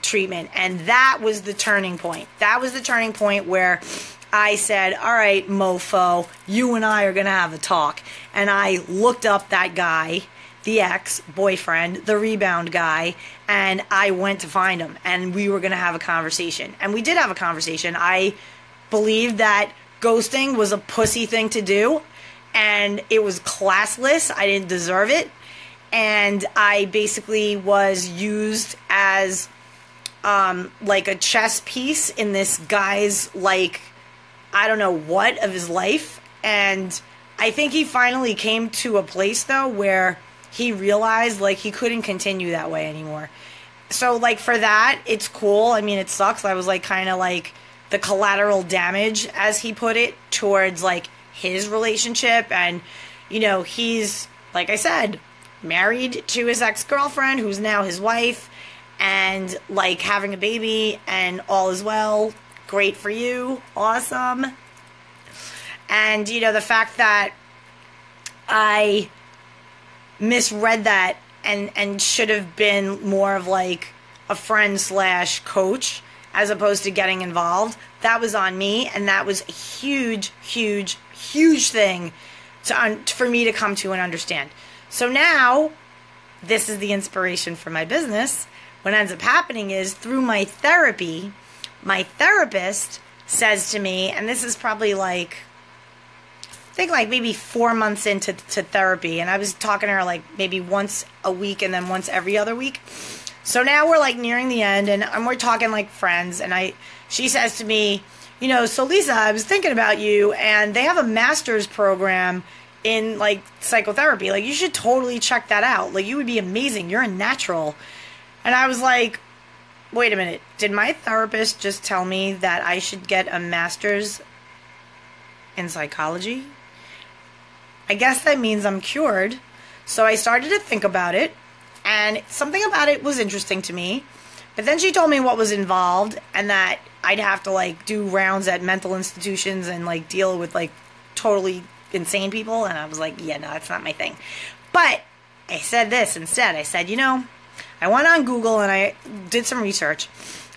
treatment. And that was the turning point. That was the turning point where I said, all right, mofo, you and I are going to have a talk. And I looked up that guy, the ex-boyfriend, the rebound guy, and I went to find him. And we were going to have a conversation. And we did have a conversation. I believed that ghosting was a pussy thing to do. And it was classless. I didn't deserve it. And I basically was used as like a chess piece in this guy's, like, I don't know what of his life. And I think he finally came to a place, though, where he realized, like, he couldn't continue that way anymore. So, like, for that, it's cool. I mean, it sucks. I was, like, kind of, like, the collateral damage, as he put it, towards, like, his relationship. And, you know, he's, like I said, married to his ex-girlfriend, who's now his wife, and, like, having a baby, and all is well. Great for you. Awesome. And, you know, the fact that I misread that and should have been more of, like, a friend / coach as opposed to getting involved, that was on me, and that was a huge, huge, huge thing for me to come to and understand. So now, this is the inspiration for my business. What ends up happening is, through my therapy, my therapist says to me, and this is probably like, I think like maybe 4 months into therapy, and I was talking to her like maybe once a week and then once every other week. So now we're like nearing the end, and we're talking like friends, and she says to me, you know, so Lisa, I was thinking about you, and they have a master's program in like psychotherapy. Like, you should totally check that out. Like, you would be amazing. You're a natural. And I was like, wait a minute. Did my therapist just tell me that I should get a master's in psychology? I guess that means I'm cured. So I started to think about it, and something about it was interesting to me. But then she told me what was involved, and that I'd have to like do rounds at mental institutions and like deal with like totally insane people. And I was like, yeah, no, that's not my thing. But I said this instead. I said, you know, I went on Google and I did some research,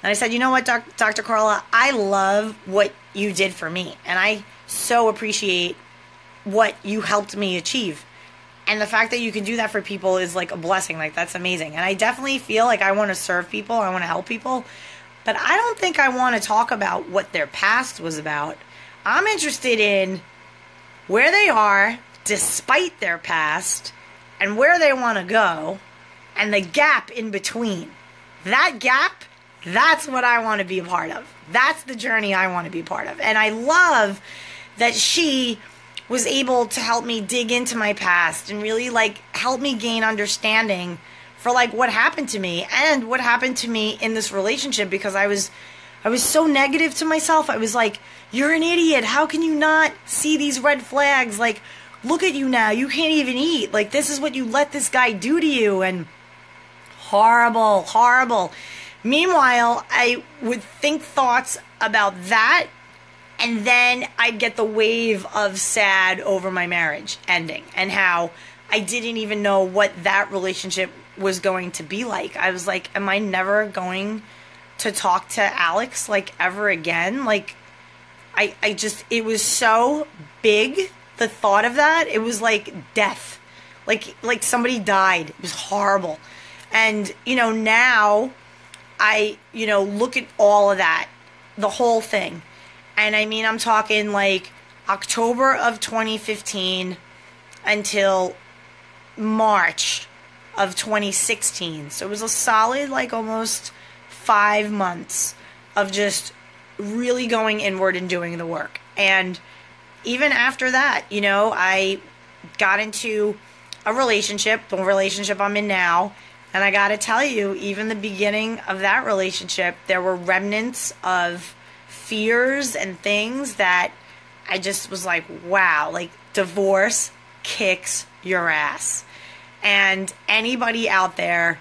and I said, you know what, Dr. Carla, I love what you did for me, and I so appreciate what you helped me achieve. And the fact that you can do that for people is like a blessing. Like, that's amazing. And I definitely feel like I want to serve people. I want to help people. But I don't think I want to talk about what their past was about. I'm interested in where they are despite their past and where they want to go and the gap in between. That gap, that's what I want to be a part of. That's the journey I want to be part of. And I love that she was able to help me dig into my past and really like help me gain understanding for like what happened to me and what happened to me in this relationship, because I was so negative to myself. I was like, you're an idiot. How can you not see these red flags? Like, look at you now. You can't even eat. Like, this is what you let this guy do to you. And horrible, horrible. Meanwhile, I would think thoughts about that, and then I'd get the wave of sad over my marriage ending and how I didn't even know what that relationship was going to be like. I was like, am I never going to talk to Alex like ever again? Like, I just, it was so big, the thought of that. It was like death. Like somebody died. It was horrible. And, you know, now I, you know, look at all of that, the whole thing. And I mean, I'm talking like October of 2015 until March of 2016. So it was a solid, like, almost 5 months of just really going inward and doing the work. And even after that, you know, I got into a relationship, the relationship I'm in now. And I got to tell you, even the beginning of that relationship, there were remnants of fears and things that I just was like, wow, like, divorce kicks your ass. And anybody out there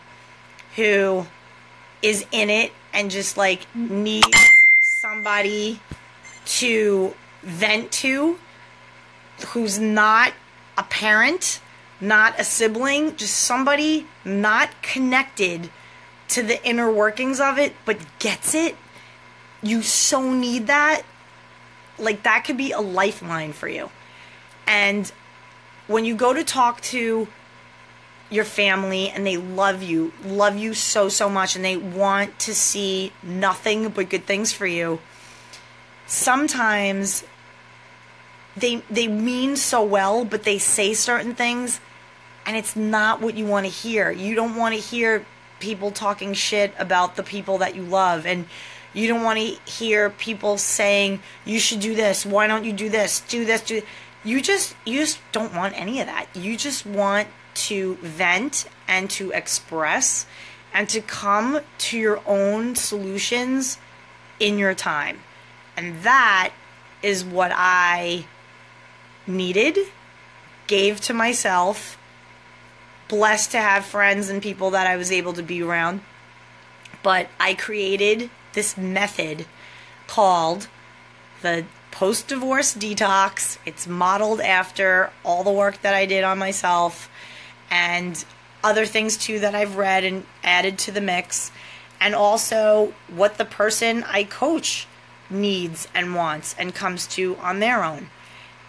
who is in it and just like needs somebody to vent to, who's not a parent, not a sibling, just somebody not connected to the inner workings of it, but gets it, you so need that. Like, that could be a lifeline for you. And when you go to talk to your family and they love you so, so much, and they want to see nothing but good things for you, sometimes they mean so well, but they say certain things and it's not what you want to hear. You don't want to hear people talking shit about the people that you love, and you don't want to hear people saying, you should do this, why don't you do this, do this, do... You just don't want any of that. You just want to vent and to express and to come to your own solutions in your time. And that is what I needed, gave to myself, blessed to have friends and people that I was able to be around. But I created this method called the post-divorce detox. It's modeled after all the work that I did on myself and other things too that I've read and added to the mix, and also what the person I coach needs and wants and comes to on their own.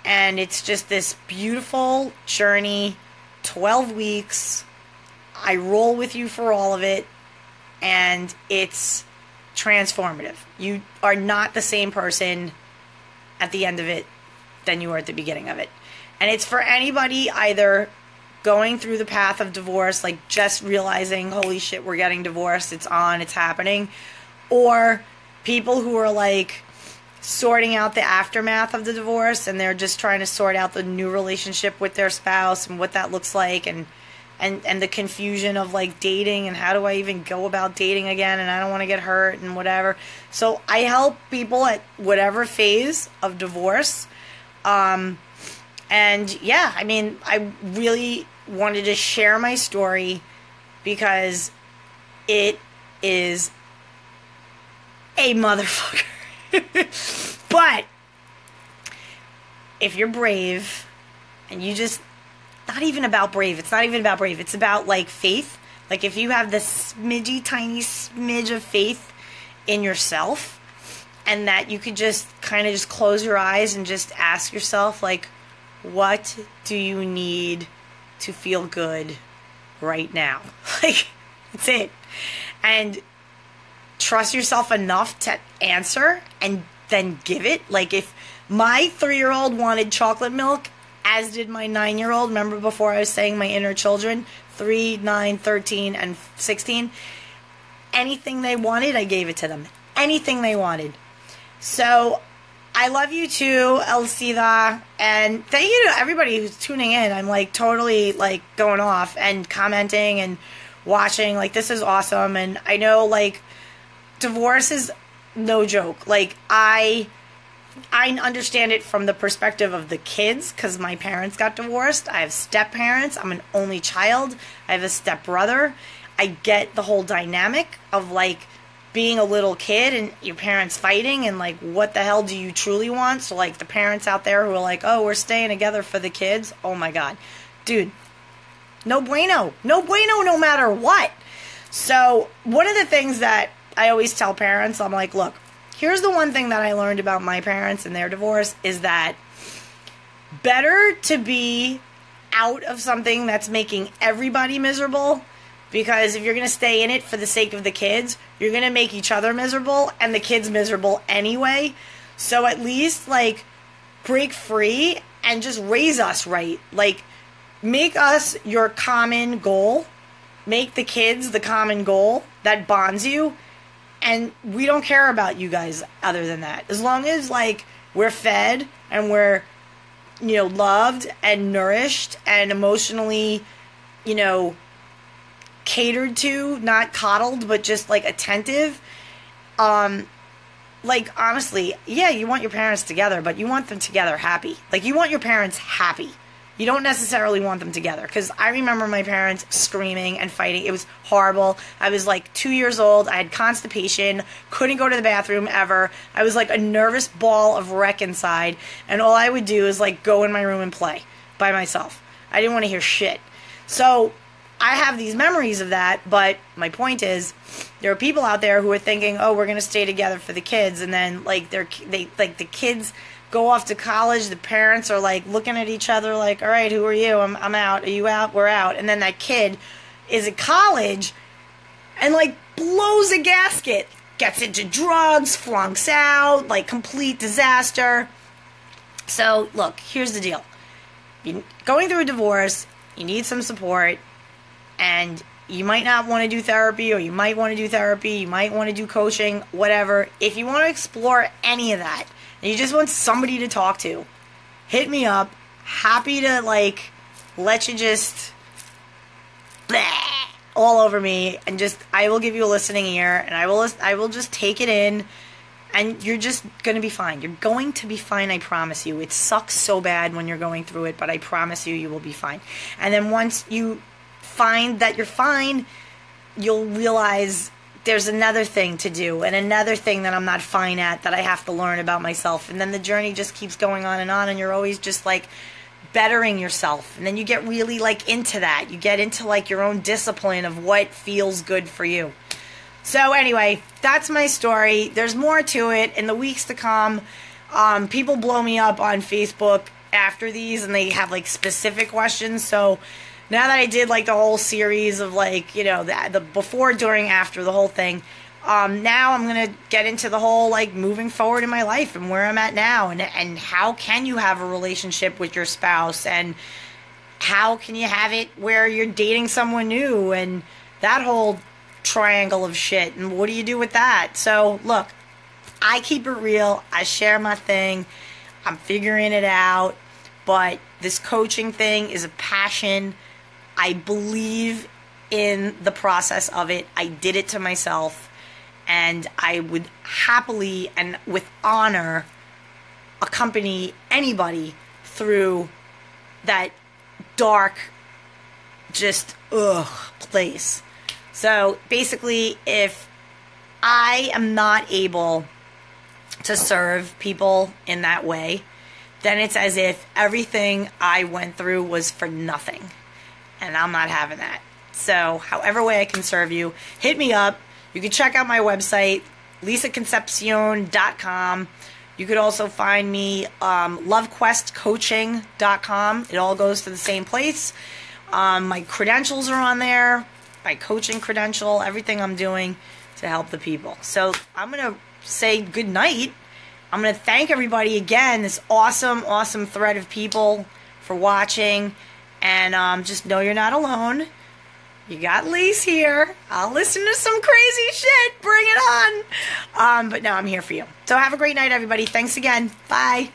And it's just this beautiful journey, 12 weeks. I roll with you for all of it, and it's transformative. You are not the same person at the end of it than you were at the beginning of it. And it's for anybody either going through the path of divorce, like just realizing, holy shit, we're getting divorced, it's on, it's happening, or people who are like sorting out the aftermath of the divorce and they're just trying to sort out the new relationship with their spouse and what that looks like, and the confusion of like dating and how do I even go about dating again, and I don't want to get hurt and whatever. So I help people at whatever phase of divorce. And yeah, I mean, I really wanted to share my story because it is a motherfucker. But if you're brave and you just, not even about brave, it's not even about brave, it's about like faith. Like if you have this smidgy tiny smidge of faith in yourself, and that you could just kind of just close your eyes and just ask yourself, like, what do you need to feel good right now? Like, that's it. And trust yourself enough to answer and then give it. Like if my 3-year-old wanted chocolate milk, as did my 9-year-old, remember before I was saying my inner children, 3, 9, 13, and 16, anything they wanted, I gave it to them. Anything they wanted. So I love you too, Elcida, and thank you to everybody who's tuning in. I'm like totally like going off and commenting and watching. Like, this is awesome. And I know like divorce is no joke. Like I understand it from the perspective of the kids because my parents got divorced. I have step parents. I'm an only child. I have a step brother. I get the whole dynamic of like being a little kid and your parents fighting and like what the hell do you truly want. So like the parents out there who are like, oh, we're staying together for the kids, oh my god, dude, no bueno no matter what. So one of the things that I always tell parents, I'm like, look, here's the one thing that I learned about my parents and their divorce is that better to be out of something that's making everybody miserable, because if you're going to stay in it for the sake of the kids, you're going to make each other miserable and the kids miserable anyway. So at least, like, break free and just raise us right. Like, make us your common goal. Make the kids the common goal that bonds you. And we don't care about you guys other than that. As long as, like, we're fed and we're, you know, loved and nourished and emotionally, you know, catered to, not coddled, but just like attentive. Like honestly, yeah, you want your parents together, but you want them together happy. Like you want your parents happy. you don't necessarily want them together. Because I remember my parents screaming and fighting. It was horrible. I was like 2 years old. I had constipation. Couldn't go to the bathroom ever. I was like a nervous ball of wreck inside. And all I would do is like go in my room and play by myself. I didn't want to hear shit. So I have these memories of that, but my point is, there are people out there who are thinking, oh, we're going to stay together for the kids, and then like the kids go off to college, the parents are like looking at each other like, all right, who are you? I'm out. Are you out? We're out. And then that kid is at college and like blows a gasket, gets into drugs, flunks out, like complete disaster. So look, here's the deal. You're going through a divorce, you need some support. And you might not want to do therapy, or you might want to do therapy, you might want to do coaching, whatever. If you want to explore any of that, and you just want somebody to talk to, hit me up. Happy to, like, let you just all over me, and just, I will give you a listening ear, and I will just take it in, and you're just going to be fine. You're going to be fine, I promise you. It sucks so bad when you're going through it, but I promise you, you will be fine. And then once you find that you're fine, you'll realize there's another thing to do and another thing that I'm not fine at that I have to learn about myself. And then the journey just keeps going on, and you're always just like bettering yourself. And then you get really like into that. You get into like your own discipline of what feels good for you. So anyway, that's my story. There's more to it in the weeks to come. People blow me up on Facebook after these, and they have like specific questions. So now that I did like the whole series of like, you know, the before, during, after, the whole thing, now I'm going to get into the whole like moving forward in my life and where I'm at now, and how can you have a relationship with your spouse, and how can you have it where you're dating someone new, and that whole triangle of shit, and what do you do with that? So look, I keep it real. I share my thing. I'm figuring it out, but this coaching thing is a passion. I believe in the process of it. I did it to myself, and I would happily and with honor accompany anybody through that dark, just place. So basically, if I am not able to serve people in that way, then it's as if everything I went through was for nothing. And I'm not having that. So however way I can serve you, hit me up. You can check out my website, lisaconcepcion.com. You could also find me lovequestcoaching.com. It all goes to the same place. My credentials are on there, my coaching credential, everything I'm doing to help the people. So I'm going to say good night. I'm going to thank everybody again, this awesome, awesome thread of people for watching. And just know you're not alone. You got Lise here. I'll listen to some crazy shit. Bring it on. But no, I'm here for you. So have a great night, everybody. Thanks again. Bye.